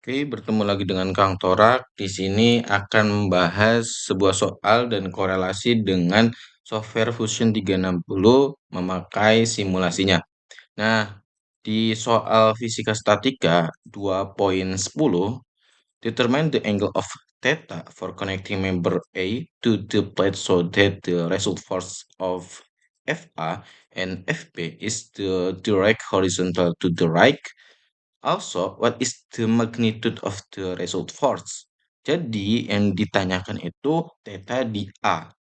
Oke, bertemu lagi dengan Kang Torak. Di sini akan membahas sebuah soal dan korelasi dengan software Fusion 360 memakai simulasinya. Nah, di soal fisika statika 2.10, determine the angle of theta for connecting member A to the plate so that the result force of FA and FB is the direct horizontal to the right. Also, what is the magnitude of the result force? Jadi, yang ditanyakan itu theta di A,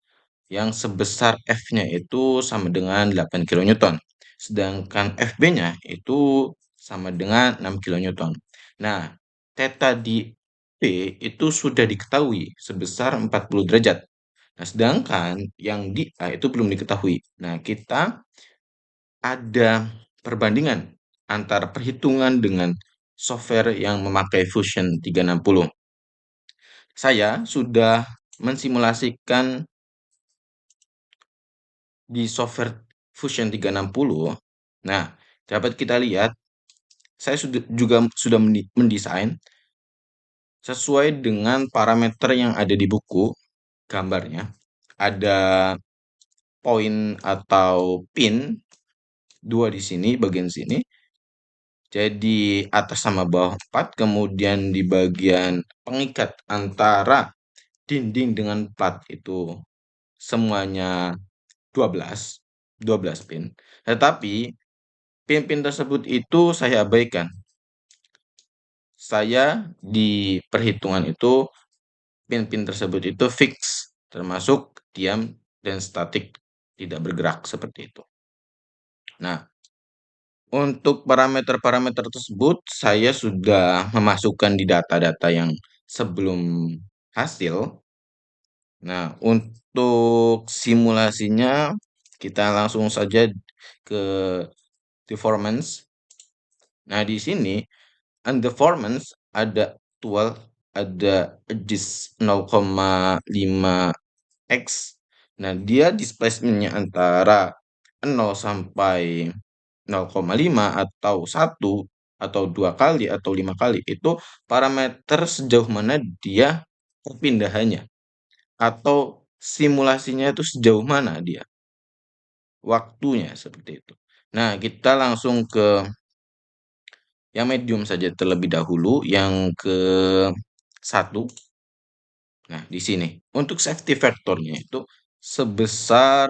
yang sebesar F-nya itu sama dengan 8 kilonewton. Sedangkan FB-nya itu sama dengan 6 kilonewton. Nah, theta di B itu sudah diketahui sebesar 40 derajat. Nah, sedangkan yang di A itu belum diketahui. Nah, kita ada perbandingan antara perhitungan dengan software yang memakai Fusion 360. Saya sudah mensimulasikan di software Fusion 360. Nah, dapat kita lihat, saya sudah mendesain sesuai dengan parameter yang ada di buku gambarnya. Ada poin atau pin dua di sini, bagian sini. Jadi atas sama bawah 4, kemudian di bagian pengikat antara dinding dengan plat itu semuanya 12 pin. Tetapi pin-pin tersebut itu saya abaikan. Saya di perhitungan itu pin-pin tersebut itu fix, termasuk diam dan statik, tidak bergerak seperti itu. Nah, untuk parameter-parameter tersebut saya sudah memasukkan di data-data yang sebelum hasil. Nah, untuk simulasinya kita langsung saja ke deformance. Nah, di sini undeformance ada actual, ada edges 0,5 x. Nah, dia displacementnya antara 0 sampai 0,5 atau 1 atau 2 kali atau 5 kali, itu parameter sejauh mana dia perpindahannya atau simulasinya itu sejauh mana dia waktunya seperti itu. Nah, kita langsung ke yang medium saja terlebih dahulu, yang ke 1. Nah, di sini untuk safety factornya itu sebesar,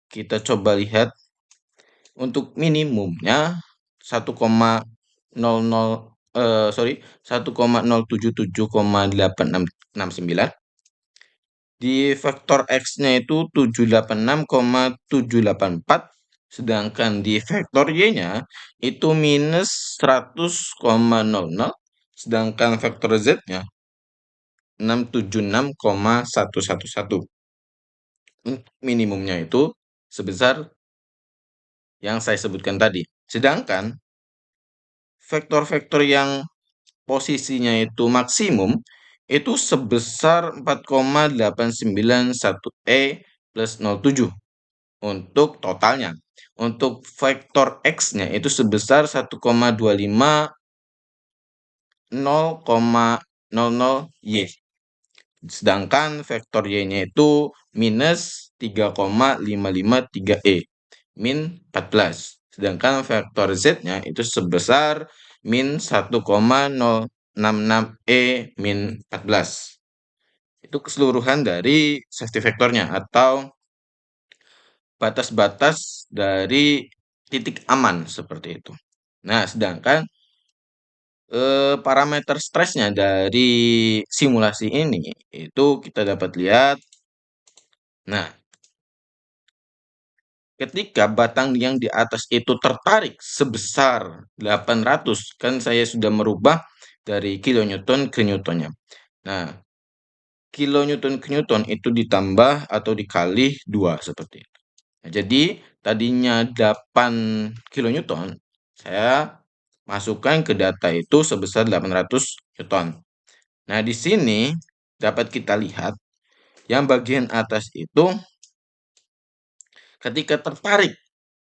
kita coba lihat untuk minimumnya 1,77,8669. Di faktor X-nya itu 786,784, sedangkan di faktor Y-nya itu minus 100,00, sedangkan faktor Z-nya 676,111. Minimumnya itu sebesar yang saya sebutkan tadi. Sedangkan vektor-vektor yang posisinya itu maksimum itu sebesar 4,891 plus 07 untuk totalnya. Untuk vektor X-nya itu sebesar 1,250,00 Y. Sedangkan vektor Y-nya itu minus 3,553 min 14. Sedangkan vektor Z-nya itu sebesar min 1,066 min 14. Itu keseluruhan dari safety vektornya atau batas-batas dari titik aman seperti itu. Nah, sedangkan parameter stresnya dari simulasi ini itu kita dapat lihat. Nah, ketika batang yang di atas itu tertarik sebesar 800, kan saya sudah merubah dari kilonewton ke newtonnya. Nah, kilonewton ke newton itu ditambah atau dikali 2 seperti itu. Nah, jadi tadinya 8 kilonewton, saya masukkan ke data itu sebesar 800 newton. Nah, di sini dapat kita lihat yang bagian atas itu ketika tertarik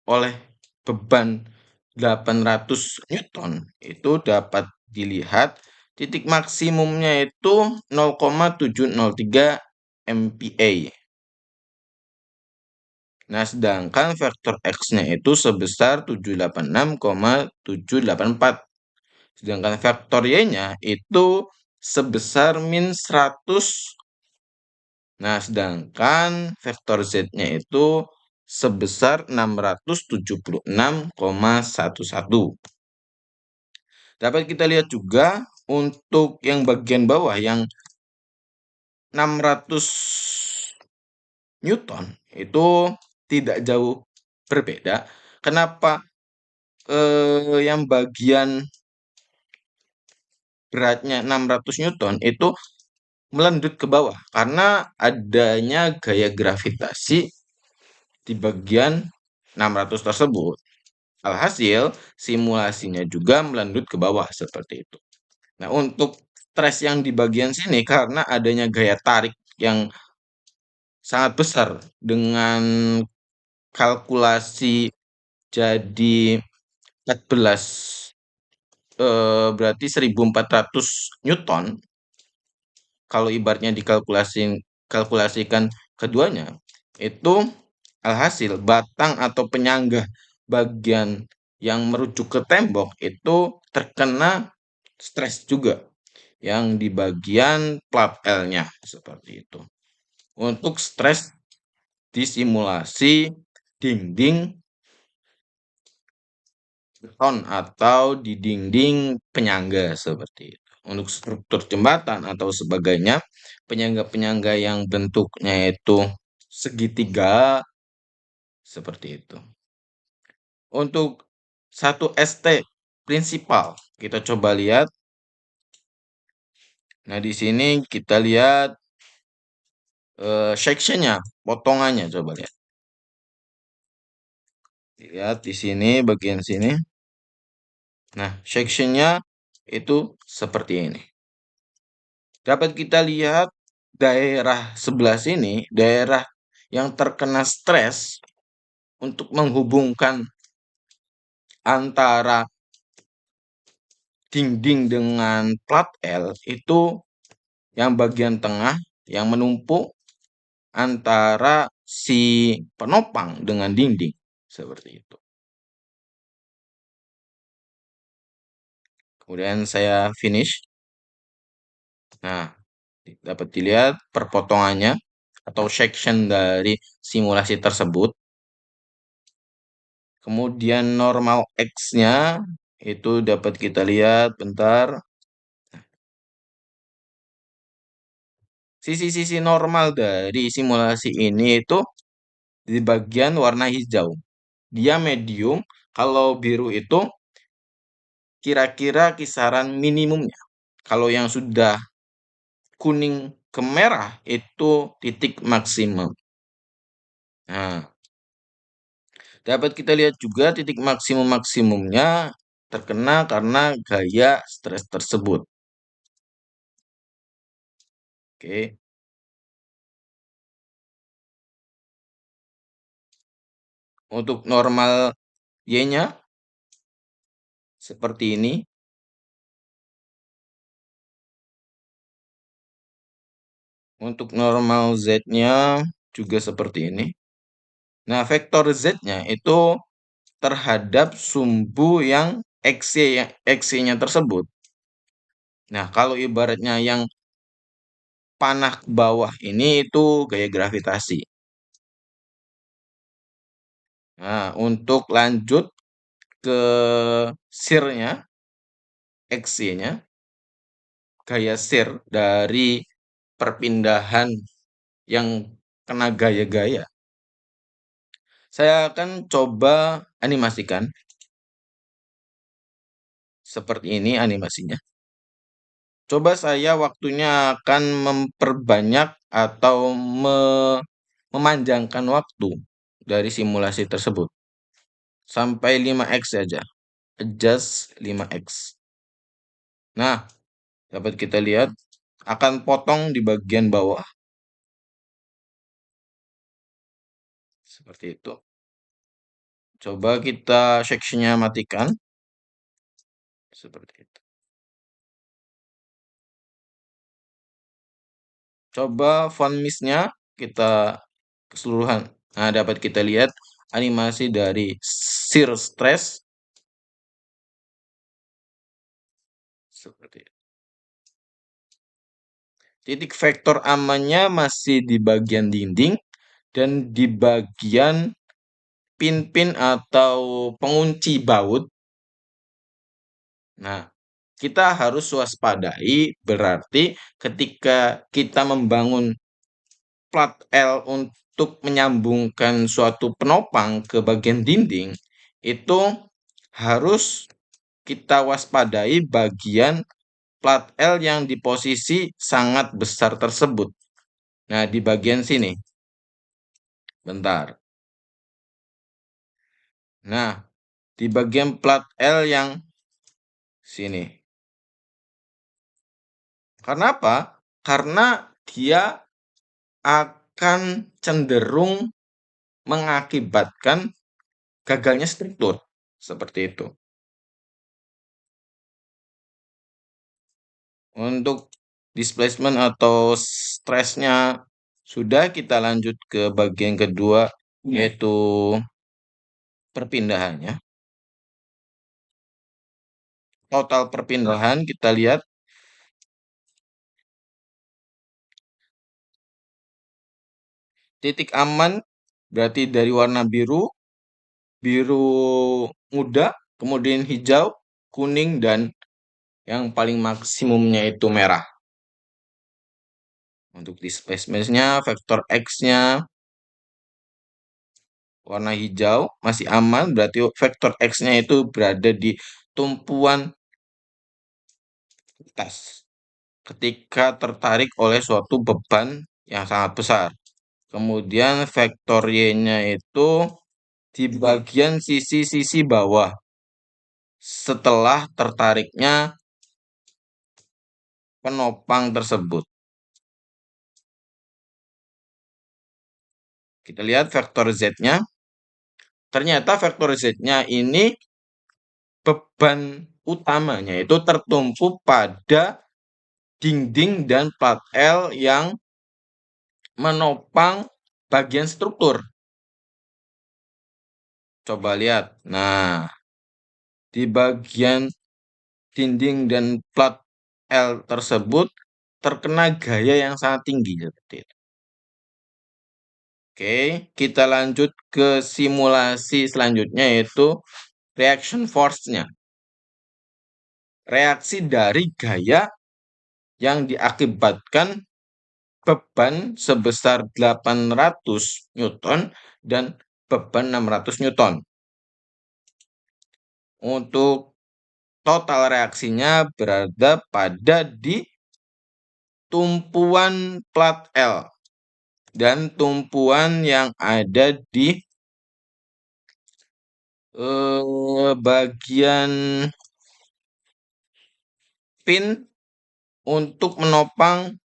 oleh beban 800 newton itu dapat dilihat Titik maksimumnya itu 0,703 MPa. Nah, sedangkan vektor X-nya itu sebesar 786,784. Sedangkan vektor Y-nya itu sebesar min 100. Nah, sedangkan vektor Z-nya itu sebesar 676,11. Dapat kita lihat juga untuk yang bagian bawah yang 600 Newton itu tidak jauh berbeda. Kenapa yang bagian beratnya 600 Newton itu melendut ke bawah? Karena adanya gaya gravitasi di bagian 600 tersebut. Alhasil, simulasinya juga melendut ke bawah seperti itu. Nah, untuk stres yang di bagian sini karena adanya gaya tarik yang sangat besar dengan kalkulasi jadi 14 berarti 1400 Newton kalau ibaratnya kalkulasikan keduanya itu alhasil batang atau penyangga bagian yang merujuk ke tembok itu terkena stres juga yang di bagian plat L-nya seperti itu. Untuk stres di simulasi dinding beton atau di dinding penyangga seperti itu. Untuk struktur jembatan atau sebagainya, penyangga-penyangga yang bentuknya itu segitiga seperti itu. Untuk satu ST prinsipal, kita coba lihat. Nah, di sini kita lihat sectionnya, potongannya coba lihat. Lihat di sini bagian sini. Nah, sectionnya itu seperti ini. Dapat kita lihat daerah sebelah sini, daerah yang terkena stres untuk menghubungkan antara dinding dengan plat L itu yang bagian tengah yang menumpuk antara si penopang dengan dinding seperti itu. Kemudian saya finish. Nah, dapat dilihat perpotongannya atau section dari simulasi tersebut. Kemudian normal X-nya itu dapat kita lihat bentar. Sisi-sisi normal dari simulasi ini itu di bagian warna hijau. Dia medium, kalau biru itu kira-kira kisaran minimumnya. Kalau yang sudah kuning ke merah itu titik maksimum. Nah, dapat kita lihat juga titik maksimum-maksimumnya terkena karena gaya stres tersebut. Oke. Untuk normal Y-nya seperti ini. Untuk normal Z-nya juga seperti ini. Nah, vektor Z-nya itu terhadap sumbu yang XY-nya tersebut. Nah, kalau ibaratnya yang panah ke bawah ini itu gaya gravitasi. Nah, untuk lanjut ke shear-nya, XY-nya, gaya shear dari perpindahan yang kena gaya-gaya. Saya akan coba animasikan. Seperti ini animasinya. Coba saya waktunya akan memperbanyak atau memanjangkan waktu dari simulasi tersebut. Sampai 5x saja. Adjust 5x. Nah, dapat kita lihat akan potong di bagian bawah. Seperti itu. Coba kita sectionnya matikan. Seperti itu. Coba font miss-nya kita keseluruhan. Nah, dapat kita lihat animasi dari shear stress seperti itu. Titik vektor amannya masih di bagian dinding dan di bagian pin-pin atau pengunci baut. Nah, kita harus waspadai berarti ketika kita membangun plat L untuk menyambungkan suatu penopang ke bagian dinding, itu harus kita waspadai bagian plat L yang di posisi sangat besar tersebut. Nah, di bagian sini. Bentar. Nah, di bagian plat L yang sini. Karena apa? Karena dia akan cenderung mengakibatkan gagalnya struktur. Seperti itu. Untuk displacement atau stresnya sudah, kita lanjut ke bagian kedua, yaitu perpindahannya. Total perpindahan kita lihat titik aman berarti dari warna biru, biru muda, kemudian hijau, kuning, dan yang paling maksimumnya itu merah. Untuk displacement-nya, vektor X-nya warna hijau masih aman, berarti vektor X-nya itu berada di tumpuan atas ketika tertarik oleh suatu beban yang sangat besar. Kemudian vektor Y-nya itu di bagian sisi-sisi bawah setelah tertariknya penopang tersebut. Kita lihat vektor Z-nya. Ternyata vektor Z-nya ini beban utamanya itu tertumpu pada dinding dan plat L yang menopang bagian struktur. Coba lihat. Nah, di bagian dinding dan plat L tersebut terkena gaya yang sangat tinggi seperti itu. Oke, kita lanjut ke simulasi selanjutnya, yaitu reaction force-nya. Reaksi dari gaya yang diakibatkan beban sebesar 800 Newton dan beban 600 Newton. Untuk total reaksinya berada pada di tumpuan plat L dan tumpuan yang ada di bagian pin untuk menopang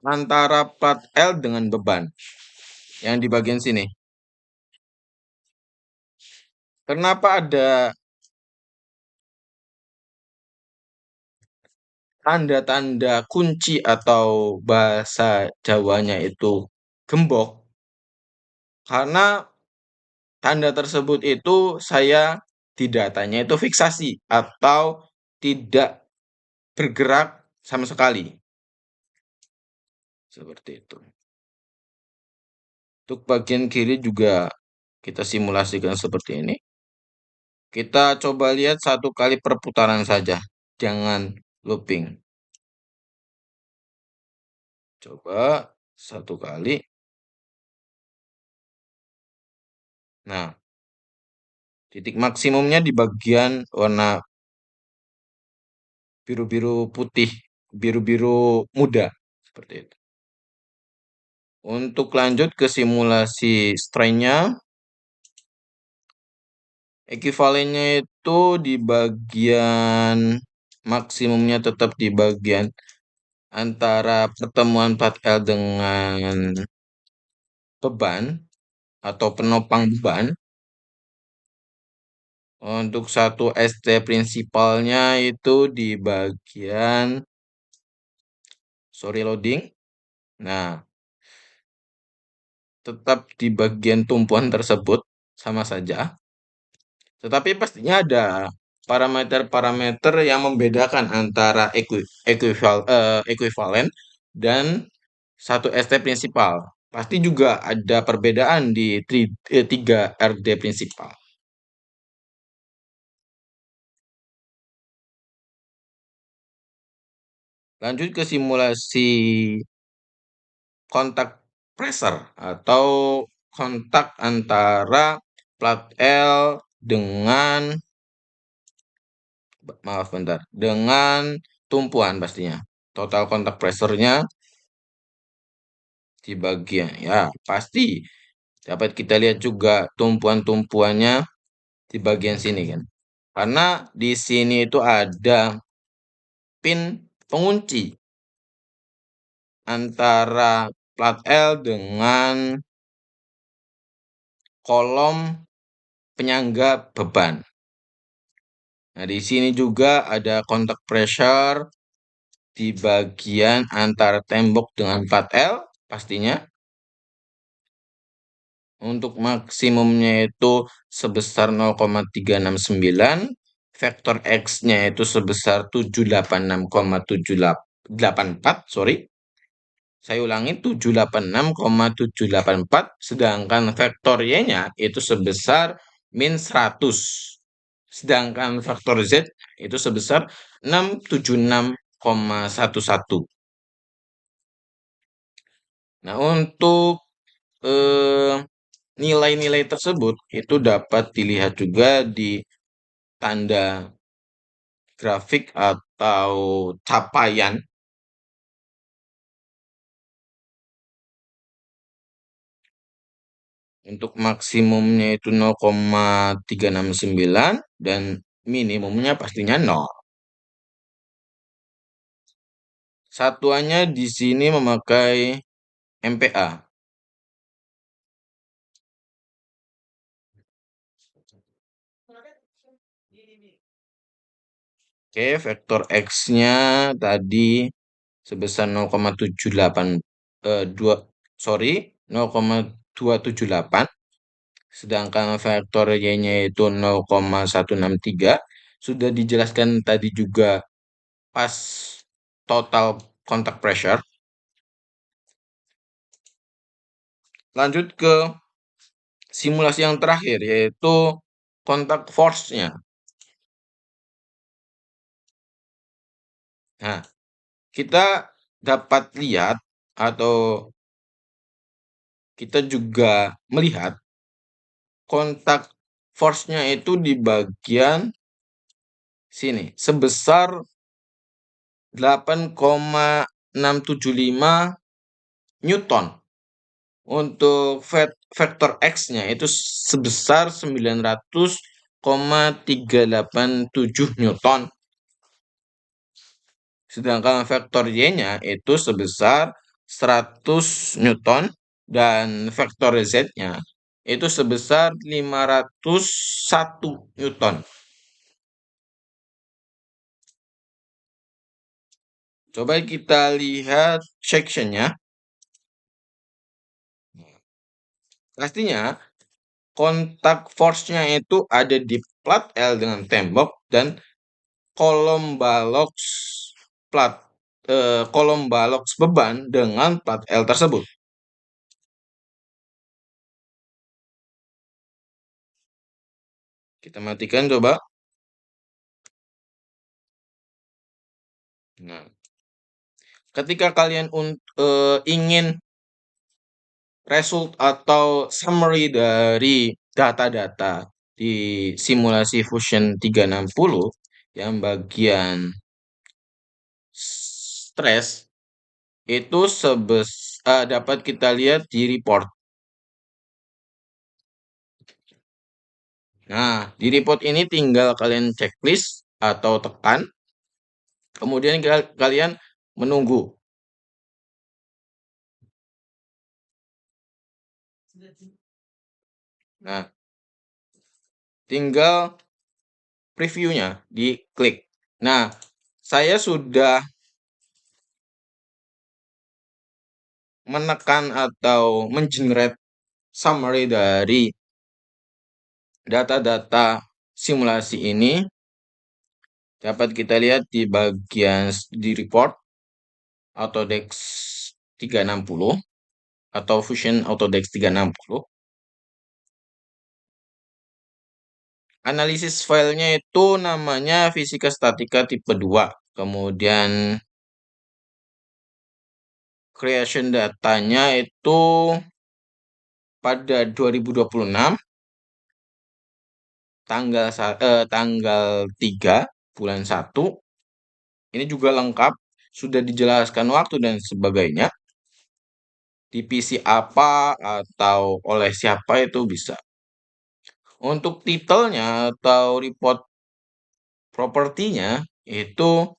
antara plat L dengan beban yang di bagian sini. Kenapa ada tanda-tanda kunci atau bahasa Jawanya itu gembok? Karena tanda tersebut itu saya di datanya itu fiksasi atau tidak bergerak sama sekali. Seperti itu. Untuk bagian kiri juga kita simulasikan seperti ini. Kita coba lihat satu kali perputaran saja, jangan looping. Coba satu kali. Nah, titik maksimumnya di bagian warna biru-biru putih, biru-biru muda, seperti itu. Untuk lanjut ke simulasi strain-nya, ekuivalennya itu di bagian maksimumnya tetap di bagian antara pertemuan plat L dengan beban atau penopang beban. Untuk satu ST prinsipalnya itu di bagian Sorry loading. Nah, tetap di bagian tumpuan tersebut sama saja. Tetapi pastinya ada parameter-parameter yang membedakan antara ekuivalen dan satu ST prinsipal. Pasti juga ada perbedaan di 3 RD prinsipal. Lanjut ke simulasi kontak pressure atau kontak antara plat L dengan, maaf bentar, dengan tumpuan pastinya. Total kontak pressure-nya di bagian, ya pasti dapat kita lihat juga tumpuan-tumpuannya di bagian sini kan. Karena di sini itu ada pin pengunci antara plat L dengan kolom penyangga beban. Nah, di sini juga ada kontak pressure di bagian antara tembok dengan plat L pastinya. Untuk maksimumnya itu sebesar 0,369, vektor X-nya itu sebesar 786,784, sorry. Saya ulangi 786,784, sedangkan vektor Y-nya itu sebesar min 100. Sedangkan faktor Z itu sebesar 676,11. Nah, untuk eh, nilai-nilai tersebut itu dapat dilihat juga di tanda grafik atau capaian. Untuk maksimumnya itu 0,369 dan minimumnya pastinya 0. Satuannya di sini memakai MPa. Oke, vektor X-nya tadi sebesar 0,78 2 sorry 0,278, sedangkan vektor Y-nya itu 0,163. Sudah dijelaskan tadi juga pas total contact pressure. Lanjut ke simulasi yang terakhir, yaitu contact force-nya. Nah, kita dapat lihat atau kita juga melihat kontak force-nya itu di bagian sini sebesar 8,675 Newton. Untuk vektor X-nya itu sebesar 900,387 Newton. Sedangkan vektor Y-nya itu sebesar 100 Newton dan vektor Z-nya itu sebesar 501 Newton. Coba kita lihat section-nya. Pastinya kontak force-nya itu ada di plat L dengan tembok dan kolom balok kolom balok beban dengan plat L tersebut. Kita matikan coba. Nah, ketika kalian ingin result atau summary dari data-data di simulasi Fusion 360 yang bagian stress itu dapat kita lihat di report. Nah, di report ini tinggal kalian checklist atau tekan, kemudian kalian menunggu. Nah, tinggal previewnya diklik. Nah, saya sudah menekan atau mengenerate summary dari data-data simulasi ini dapat kita lihat di bagian di report Autodesk 360 atau Fusion Autodesk 360. Analisis filenya itu namanya Fisika Statika tipe 2. Kemudian creation datanya itu pada 2026 tanggal 3 bulan 1. Ini juga lengkap, sudah dijelaskan waktu dan sebagainya. Divisi apa atau oleh siapa itu bisa. Untuk titelnya atau report propertinya itu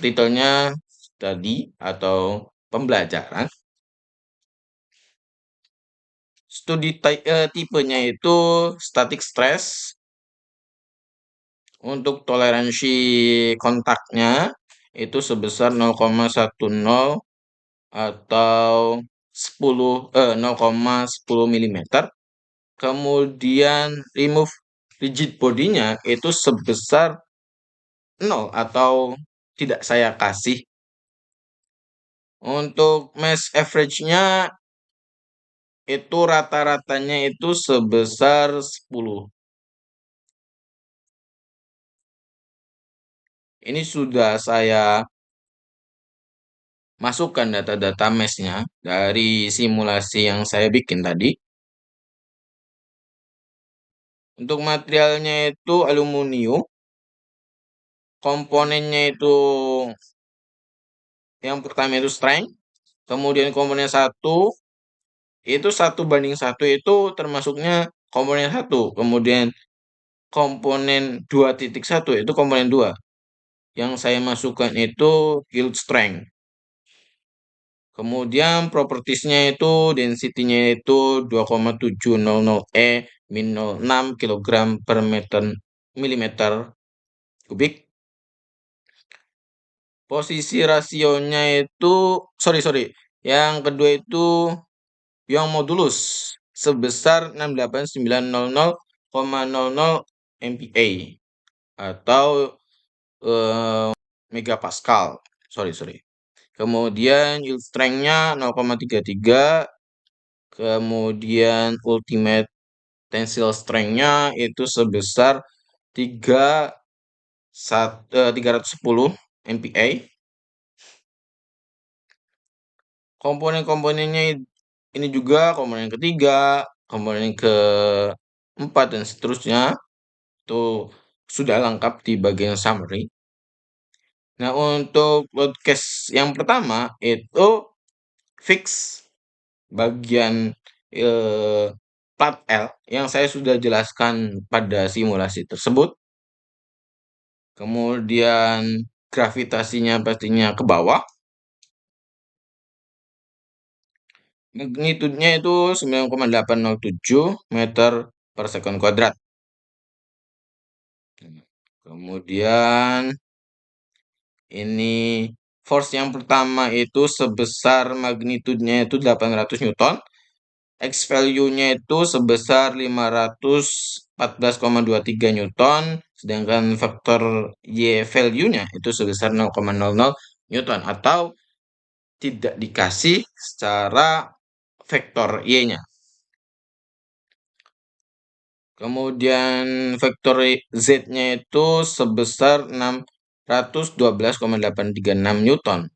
titelnya study atau pembelajaran. Tipenya itu static stress. Untuk toleransi kontaknya itu sebesar 0,10 atau 0,10 mm. Kemudian remove rigid bodinya itu sebesar 0 atau tidak saya kasih. Untuk mass average-nya itu rata-ratanya itu sebesar 10. Ini sudah saya masukkan data-data mesh-nya dari simulasi yang saya bikin tadi. Untuk materialnya itu aluminium. Komponennya itu yang pertama itu strength. Kemudian komponen 1 itu 1:1 itu termasuknya komponen 1. Kemudian komponen 2.1 itu komponen 2. Yang saya masukkan itu yield strength. Kemudian propertiesnya itu density-nya itu 2,700 min 06 kg per milimeter kubik. Posisi rasionya itu, sorry. Yang kedua itu Young modulus sebesar 68900,00 MPa atau megapascal. Sorry. Kemudian yield strength-nya 0,33. Kemudian ultimate tensile strength-nya itu sebesar 310 MPa. Komponen-komponennya ini juga komponen ketiga, komponen keempat dan seterusnya itu sudah lengkap di bagian summary. Nah, untuk load case yang pertama itu fix bagian plat L yang saya sudah jelaskan pada simulasi tersebut. Kemudian gravitasinya pastinya ke bawah. Magnitudenya itu 9,807 meter per sekon kuadrat. Kemudian ini force yang pertama itu sebesar magnitudenya itu 800 Newton. X value-nya itu sebesar 514,23 Newton. Sedangkan faktor Y value-nya itu sebesar 0,00 Newton. Atau tidak dikasih secara vektor Y-nya. Kemudian vektor Z-nya itu sebesar 612,836 Newton.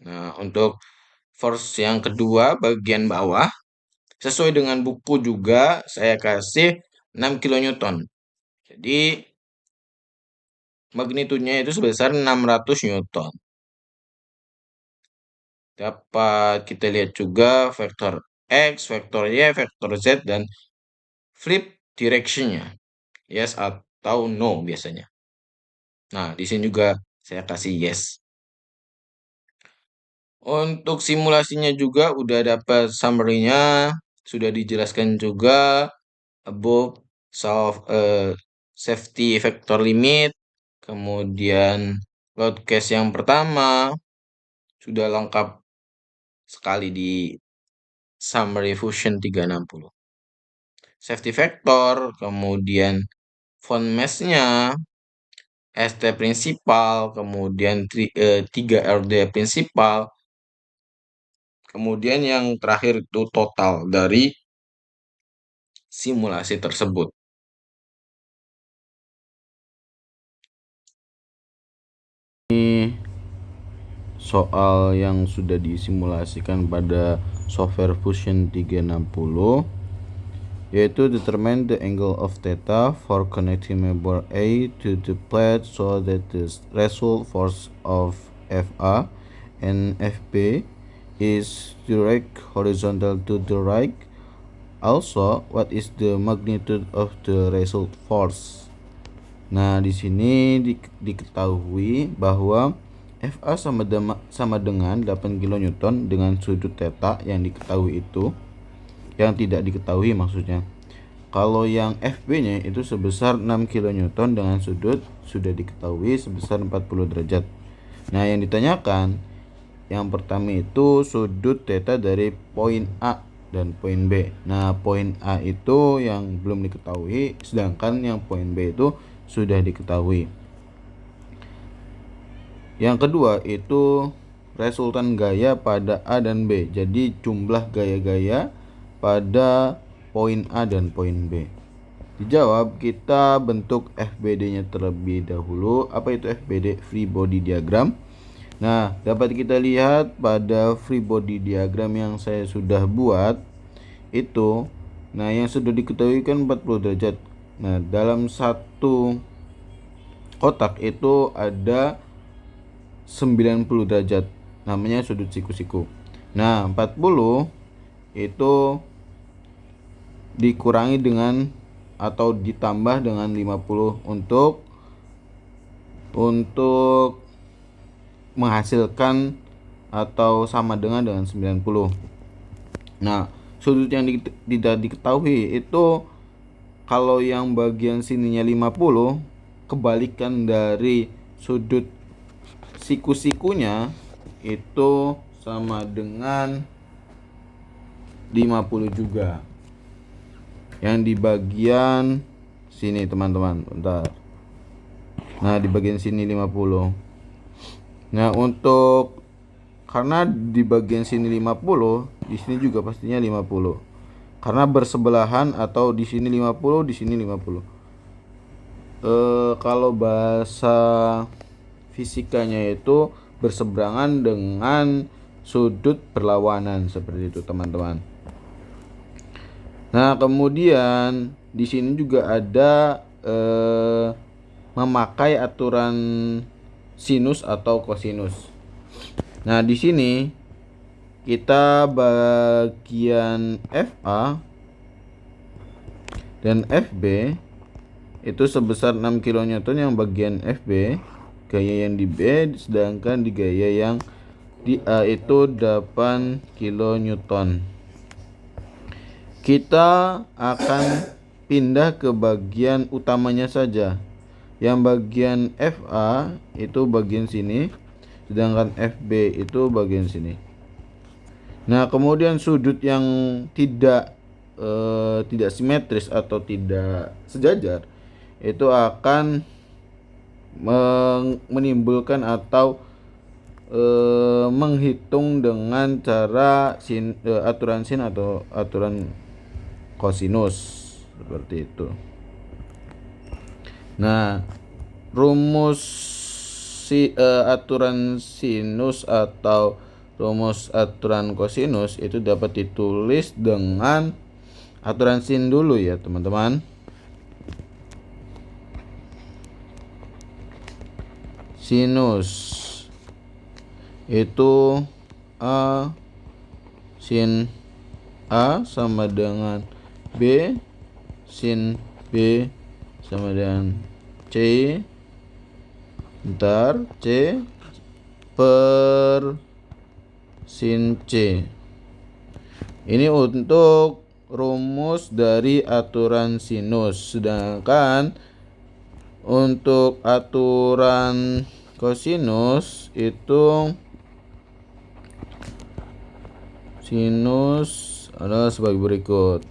Nah, untuk force yang kedua bagian bawah, sesuai dengan buku juga saya kasih 6 kN. Jadi magnitudenya itu sebesar 600 Newton. Dapat kita lihat juga vektor X, vektor Y, vektor Z, dan flip direction-nya. Yes atau no biasanya. Nah, di sini juga saya kasih yes. Untuk simulasinya juga udah dapat summary-nya, sudah dijelaskan juga above safety factor limit, kemudian load case yang pertama sudah lengkap sekali di summary Fusion 360. Safety factor, kemudian font mesh-nya, ST prinsipal, kemudian 3RD prinsipal, kemudian yang terakhir itu total dari simulasi tersebut. Ini soal yang sudah disimulasikan pada software Fusion 360, yaitu determine the angle of theta for connecting member A to the plate so that the result force of FA and FB is direct horizontal to the right. Also, what is the magnitude of the result force? Nah, di sini diketahui bahwa FA sama dengan 8 kN dengan sudut theta yang diketahui itu, yang tidak diketahui maksudnya. Kalau yang FB-nya itu sebesar 6 kN dengan sudut sudah diketahui sebesar 40 derajat. Nah, yang ditanyakan yang pertama itu sudut theta dari poin A dan poin B. Nah, poin A itu yang belum diketahui, sedangkan yang poin B itu sudah diketahui. Yang kedua itu resultan gaya pada A dan B. Jadi jumlah gaya-gaya pada poin A dan poin B. Dijawab, kita bentuk FBD-nya terlebih dahulu. Apa itu FBD? Free body diagram. Nah, dapat kita lihat pada free body diagram yang saya sudah buat itu, nah yang sudah diketahui kan 40 derajat. Nah, dalam satu kotak itu ada 90 derajat, namanya sudut siku-siku. Nah, 40 itu dikurangi dengan atau ditambah dengan 50 untuk menghasilkan atau sama dengan 90. Nah, sudut yang tidak diketahui itu kalau yang bagian sininya 50, kebalikan dari sudut siku-sikunya itu sama dengan 50 juga. Yang di bagian sini teman-teman, bentar. Nah, di bagian sini 50. Nah, karena di bagian sini 50, di sini juga pastinya 50. Karena bersebelahan atau di sini 50, di sini 50. Kalau bahasa fisikanya itu berseberangan dengan sudut berlawanan seperti itu, teman-teman. Nah, kemudian di sini juga ada memakai aturan sinus atau kosinus. Nah, di sini kita bagian FA dan FB itu sebesar 6 kN yang bagian FB, gaya yang di B, sedangkan di gaya yang di A itu 8 kN. Kita akan pindah ke bagian utamanya saja. Yang bagian FA itu bagian sini, sedangkan FB itu bagian sini. Nah, kemudian sudut yang tidak simetris atau tidak sejajar itu akan menimbulkan atau menghitung dengan cara aturan sin atau aturan kosinus seperti itu. Nah, rumus aturan sinus atau rumus aturan kosinus itu dapat ditulis dengan aturan sin dulu ya, teman-teman. Sinus itu A sin A sama dengan B sin B sama dengan C per sin C. Ini untuk rumus dari aturan sinus. Sedangkan untuk aturan kosinus itu sinus adalah sebagai berikut.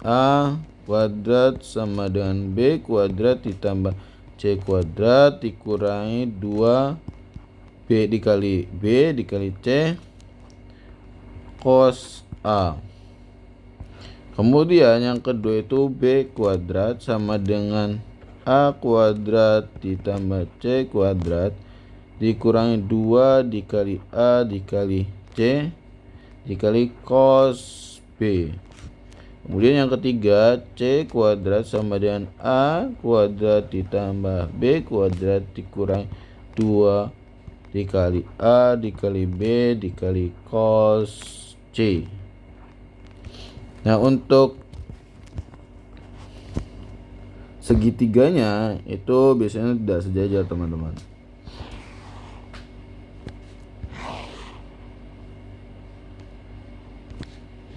A kuadrat sama dengan B kuadrat ditambah C kuadrat dikurangi 2 B dikali C cos A. Kemudian yang kedua itu B kuadrat sama dengan A kuadrat ditambah C kuadrat dikurangi 2 dikali A dikali C dikali cos B. Kemudian yang ketiga C kuadrat sama dengan A kuadrat ditambah B kuadrat dikurangi 2 dikali A dikali B dikali cos C. Nah, untuk segitiganya itu biasanya tidak sejajar, teman-teman.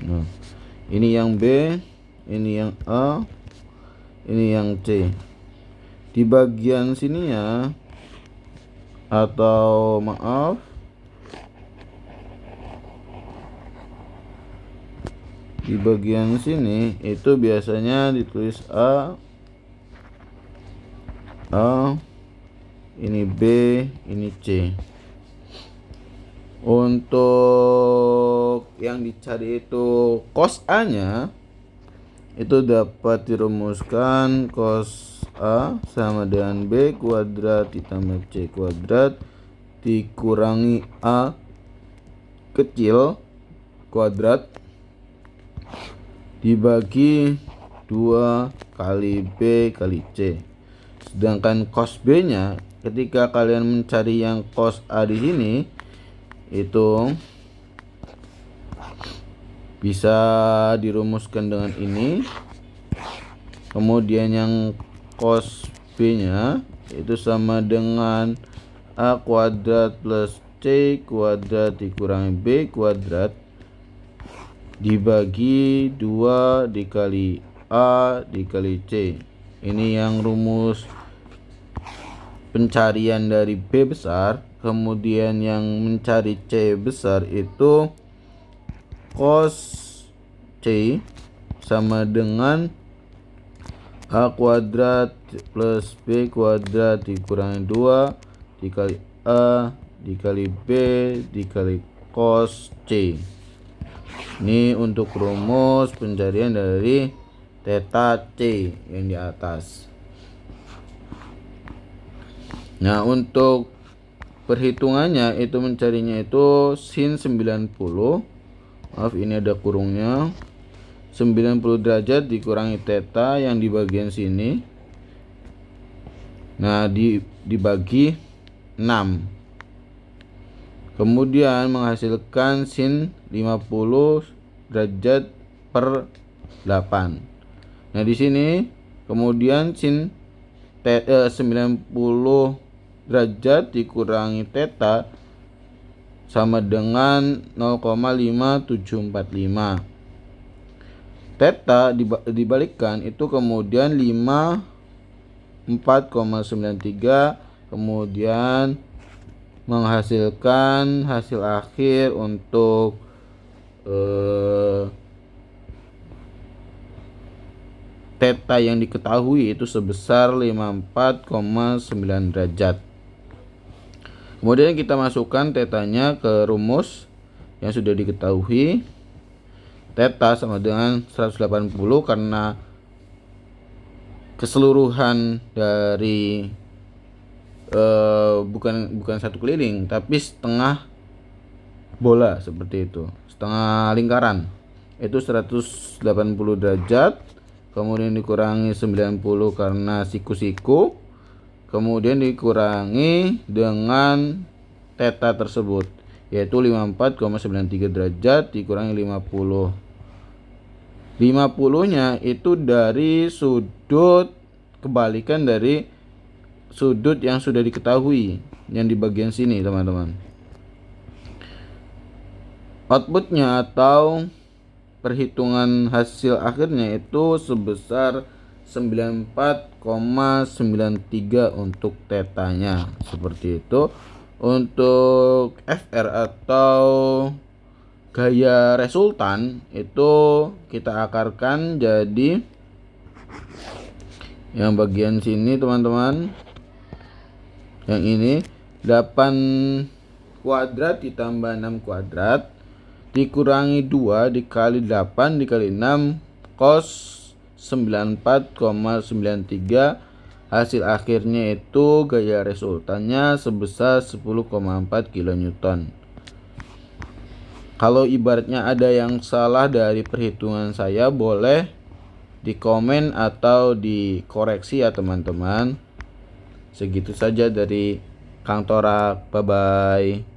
Nah, ini yang B, ini yang A, ini yang C. Di bagian sini ya, atau maaf, di bagian sini itu biasanya ditulis A, ini B, ini C. Untuk yang dicari itu cos A-nya itu dapat dirumuskan cos A sama dengan B kuadrat ditambah C kuadrat dikurangi A kecil kuadrat dibagi 2 kali B kali C. Sedangkan cos B-nya ketika kalian mencari yang cos A di sini itu bisa dirumuskan dengan ini. Kemudian yang cos B-nya itu sama dengan A kuadrat plus C kuadrat dikurangi B kuadrat dibagi 2 dikali A dikali C. Ini yang rumus pencarian dari B besar. Kemudian yang mencari C besar itu cos C sama dengan A kuadrat plus B kuadrat dikurangi 2 dikali A dikali B dikali cos C. Ini untuk rumus pencarian dari theta C yang di atas. Nah, untuk perhitungannya itu mencarinya itu sin 90. Maaf, ini ada kurungnya. 90 derajat dikurangi theta yang di bagian sini. Nah, dibagi 6. Kemudian menghasilkan sin 50 derajat per 8. Nah, di sini kemudian sin 90 derajat dikurangi theta sama dengan 0,5745. Theta dibalikkan itu kemudian 54,93, kemudian menghasilkan hasil akhir untuk theta yang diketahui itu sebesar 54,9 derajat. Kemudian kita masukkan tetanya ke rumus yang sudah diketahui. Theta sama dengan 180 karena keseluruhan dari bukan satu keliling tapi setengah bola seperti itu, setengah lingkaran. Itu 180 derajat. Kemudian dikurangi 90 karena siku-siku. Kemudian dikurangi dengan theta tersebut, yaitu 54,93 derajat dikurangi 50. 50-nya itu dari sudut kebalikan dari sudut yang sudah diketahui yang di bagian sini, teman-teman. Outputnya atau perhitungan hasil akhirnya itu sebesar 94,93 untuk tetanya, seperti itu. Untuk FR atau gaya resultan itu kita akarkan jadi yang bagian sini teman-teman, yang ini 8 kuadrat ditambah 6 kuadrat dikurangi 2 dikali 8 dikali 6 cos 94,93. Hasil akhirnya itu gaya resultannya sebesar 10,4 kN. Kalau ibaratnya ada yang salah dari perhitungan saya, boleh di komen atau dikoreksi ya teman-teman. Segitu saja dari Kang Torak. Bye bye.